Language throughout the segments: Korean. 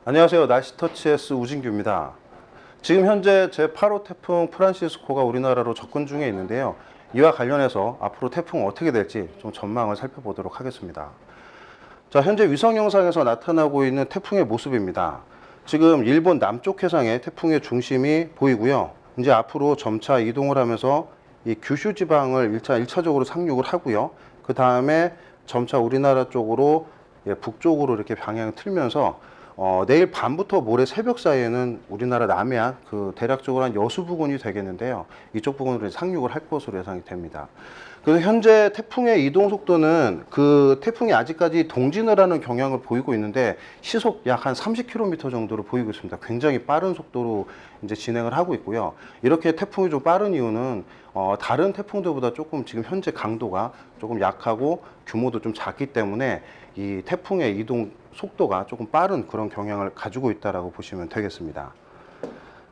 안녕하세요. 날씨터치S 우진규입니다. 지금 현재 제8호 태풍 프란시스코가 우리나라로 접근 중에 있는데요. 이와 관련해서 앞으로 태풍 어떻게 될지 좀 전망을 살펴보도록 하겠습니다. 자, 현재 위성 영상에서 나타나고 있는 태풍의 모습입니다. 지금 일본 남쪽 해상에 태풍의 중심이 보이고요. 이제 앞으로 점차 이동을 하면서 이 규슈 지방을 1차적으로 상륙을 하고요. 그 다음에 점차 우리나라 쪽으로 북쪽으로 이렇게 방향을 틀면서 내일 밤부터 모레 새벽 사이에는 우리나라 남해안 대략적으로 한 여수 부근이 되겠는데요. 이쪽 부근으로 상륙을 할 것으로 예상이 됩니다. 그래서 현재 태풍의 이동 속도는 그 태풍이 아직까지 동진을 하는 경향을 보이고 있는데 시속 약 한 30km 정도로 보이고 있습니다. 굉장히 빠른 속도로 이제 진행을 하고 있고요. 이렇게 태풍이 좀 빠른 이유는 다른 태풍들보다 조금 지금 현재 강도가 조금 약하고 규모도 좀 작기 때문에 이 태풍의 이동 속도가 조금 빠른 그런 경향을 가지고 있다라고 보시면 되겠습니다.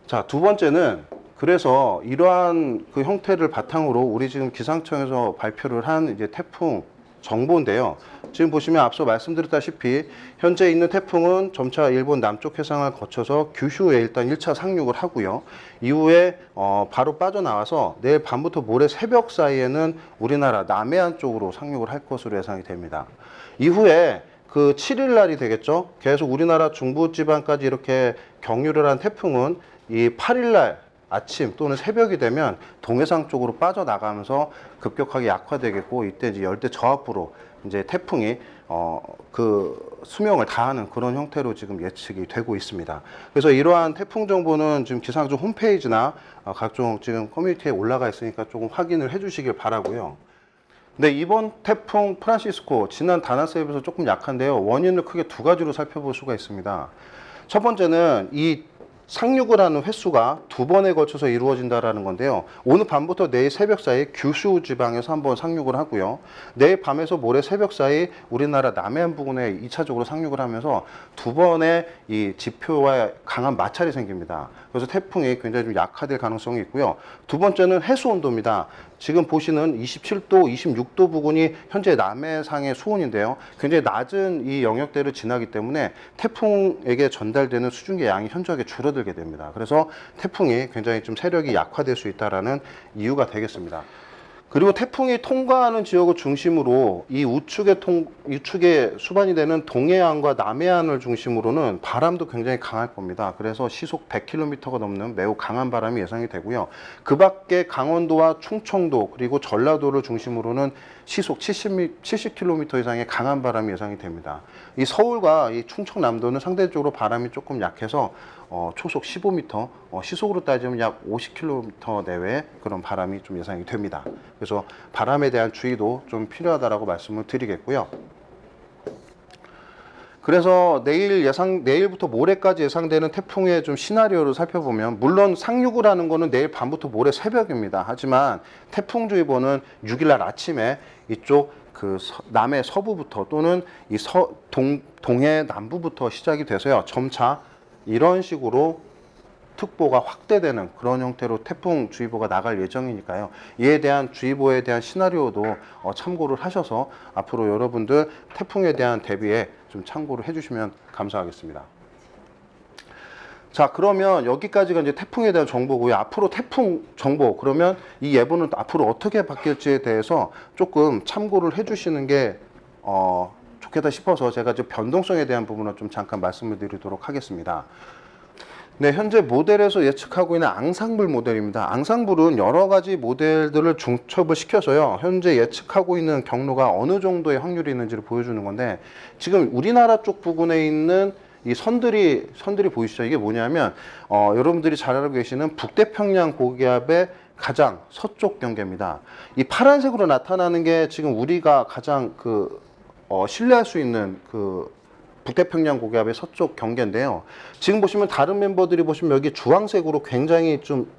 자, 두 번째는 그래서 이러한 그 형태를 바탕으로 우리 지금 기상청에서 발표를 한 이제 태풍 정보인데요. 지금 보시면 앞서 말씀드렸다시피 현재 있는 태풍은 점차 일본 남쪽 해상을 거쳐서 규슈에 일단 1차 상륙을 하고요. 이후에 바로 빠져나와서 내일 밤부터 모레 새벽 사이에는 우리나라 남해안 쪽으로 상륙을 할 것으로 예상이 됩니다. 이후에 그 7일 날이 되겠죠. 계속 우리나라 중부지방까지 이렇게 경유를 한 태풍은 이 8일 날 아침 또는 새벽이 되면 동해상 쪽으로 빠져나가면서 급격하게 약화되겠고, 이때 이제 열대 저압부로 이제 태풍이 그 수명을 다하는 그런 형태로 지금 예측이 되고 있습니다. 그래서 이러한 태풍 정보는 지금 기상청 홈페이지나 각종 지금 커뮤니티에 올라가 있으니까 조금 확인을 해주시길 바라고요. 네, 이번 태풍 프란시스코 지난 다나스에 비해서 조금 약한데요. 원인을 크게 두 가지로 살펴볼 수가 있습니다. 첫 번째는 이 상륙을 하는 횟수가 두 번에 걸쳐서 이루어진다라는 건데요. 오늘 밤부터 내일 새벽 사이 규슈 지방에서 한번 상륙을 하고요. 내일 밤에서 모레 새벽 사이 우리나라 남해안 부근에 2차적으로 상륙을 하면서 두 번의 이 지표와 강한 마찰이 생깁니다. 그래서 태풍이 굉장히 좀 약화될 가능성이 있고요. 두 번째는 해수 온도입니다. 지금 보시는 27도, 26도 부근이 현재 남해상의 수온인데요. 굉장히 낮은 이 영역대를 지나기 때문에 태풍에게 전달되는 수증기 양이 현저하게 줄어들게 됩니다. 그래서 태풍이 굉장히 좀 세력이 약화될 수 있다는 이유가 되겠습니다. 그리고 태풍이 통과하는 지역을 중심으로 이 우측에 수반이 되는 동해안과 남해안을 중심으로는 바람도 굉장히 강할 겁니다. 그래서 시속 100km가 넘는 매우 강한 바람이 예상이 되고요. 그 밖에 강원도와 충청도 그리고 전라도를 중심으로는 시속 70km 이상의 강한 바람이 예상이 됩니다. 이 서울과 이 충청남도는 상대적으로 바람이 조금 약해서 초속 15m, 시속으로 따지면 약 50km 내외의 그런 바람이 좀 예상이 됩니다. 그래서 바람에 대한 주의도 좀 필요하다라고 말씀을 드리겠고요. 그래서 내일부터 모레까지 예상되는 태풍의 좀 시나리오를 살펴보면, 물론 상륙을 하는 거는 내일 밤부터 모레 새벽입니다. 하지만 태풍주의보는 6일날 아침에 이쪽 남해 서부부터 또는 이 동해 남부부터 시작이 돼서요. 점차 이런 식으로 특보가 확대되는 그런 형태로 태풍주의보가 나갈 예정이니까요. 이에 대한 주의보에 대한 시나리오도 참고를 하셔서 앞으로 여러분들 태풍에 대한 대비에 좀 참고를 해주시면 감사하겠습니다. 자, 그러면 여기까지가 이제 태풍에 대한 정보고요. 앞으로 태풍 정보, 그러면 이 예보는 앞으로 어떻게 바뀔지에 대해서 조금 참고를 해주시는 게 좋겠다 싶어서 제가 좀 변동성에 대한 부분을 좀 잠깐 말씀을 드리도록 하겠습니다. 네, 현재 모델에서 예측하고 있는 앙상블 모델입니다. 앙상블은 여러 가지 모델들을 중첩을 시켜서요. 현재 예측하고 있는 경로가 어느 정도의 확률이 있는지를 보여주는 건데, 지금 우리나라 쪽 부근에 있는 이 선들이 보이시죠? 이게 뭐냐면 여러분들이 잘 알고 계시는 북태평양 고기압의 가장 서쪽 경계입니다. 이 파란색으로 나타나는 게 지금 우리가 가장 신뢰할 수 있는 북태평양 고기압의 서쪽 경계인데요. 지금 보시면 다른 멤버들이 보시면 여기 주황색으로 굉장히 좀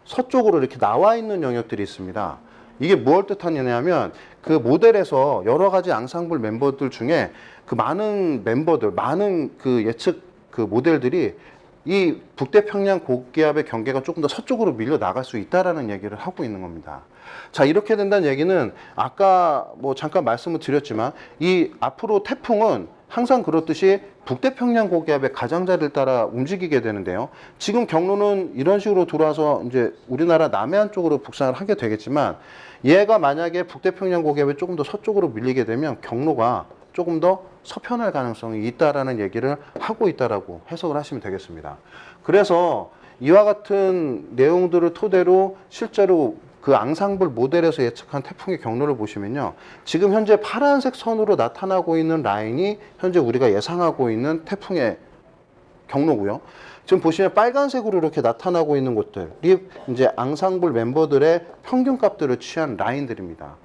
서쪽으로 이렇게 나와 있는 영역들이 있습니다. 이게 무엇을 뜻하냐면 그 모델에서 여러 가지 앙상블 멤버들 중에 그 많은 그 예측 그 모델들이 이 북태평양 고기압의 경계가 조금 더 서쪽으로 밀려 나갈 수 있다라는 얘기를 하고 있는 겁니다. 자, 이렇게 된다는 얘기는 아까 뭐 잠깐 말씀을 드렸지만 이 앞으로 태풍은 항상 그렇듯이 북태평양 고기압의 가장자리를 따라 움직이게 되는데요. 지금 경로는 이런 식으로 돌아서 이제 우리나라 남해안 쪽으로 북상을 하게 되겠지만, 얘가 만약에 북태평양 고기압에 조금 더 서쪽으로 밀리게 되면 경로가 조금 더 서편할 가능성이 있다라는 얘기를 하고 있다라고 해석을 하시면 되겠습니다. 그래서 이와 같은 내용들을 토대로 실제로 그 앙상블 모델에서 예측한 태풍의 경로를 보시면요. 지금 현재 파란색 선으로 나타나고 있는 라인이 현재 우리가 예상하고 있는 태풍의 경로고요. 지금 보시면 빨간색으로 이렇게 나타나고 있는 곳들이 이제 앙상블 멤버들의 평균 값들을 취한 라인들입니다.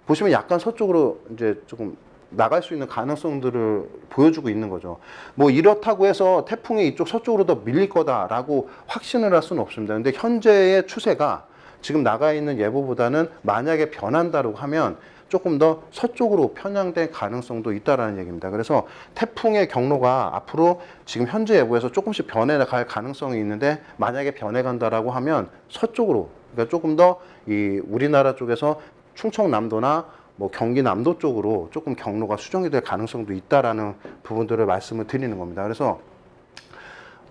보시면 약간 서쪽으로 이제 조금 나갈 수 있는 가능성들을 보여주고 있는 거죠. 뭐 이렇다고 해서 태풍이 이쪽 서쪽으로 더 밀릴 거다라고 확신을 할 수는 없습니다. 근데 현재의 추세가 지금 나가 있는 예보보다는 만약에 변한다고 하면 조금 더 서쪽으로 편향될 가능성도 있다라는 얘기입니다. 그래서 태풍의 경로가 앞으로 지금 현재 예보에서 조금씩 변해갈 가능성이 있는데, 만약에 변해간다라고 하면 서쪽으로, 그러니까 조금 더 이 우리나라 쪽에서 충청남도나 뭐 경기 남도 쪽으로 조금 경로가 수정이 될 가능성도 있다라는 부분들을 말씀을 드리는 겁니다. 그래서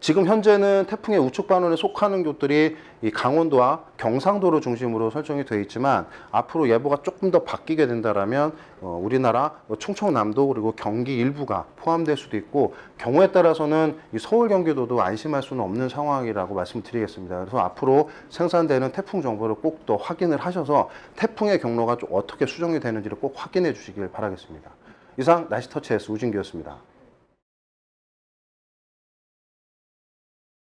지금 현재는 태풍의 우측 반원에 속하는 곳들이 이 강원도와 경상도를 중심으로 설정이 되어 있지만, 앞으로 예보가 조금 더 바뀌게 된다라면 우리나라 충청남도 그리고 경기 일부가 포함될 수도 있고, 경우에 따라서는 이 서울 경기도도 안심할 수는 없는 상황이라고 말씀드리겠습니다. 그래서 앞으로 생산되는 태풍 정보를 꼭 더 확인을 하셔서 태풍의 경로가 좀 어떻게 수정이 되는지를 꼭 확인해 주시길 바라겠습니다. 이상 날씨터치에서 우진규였습니다.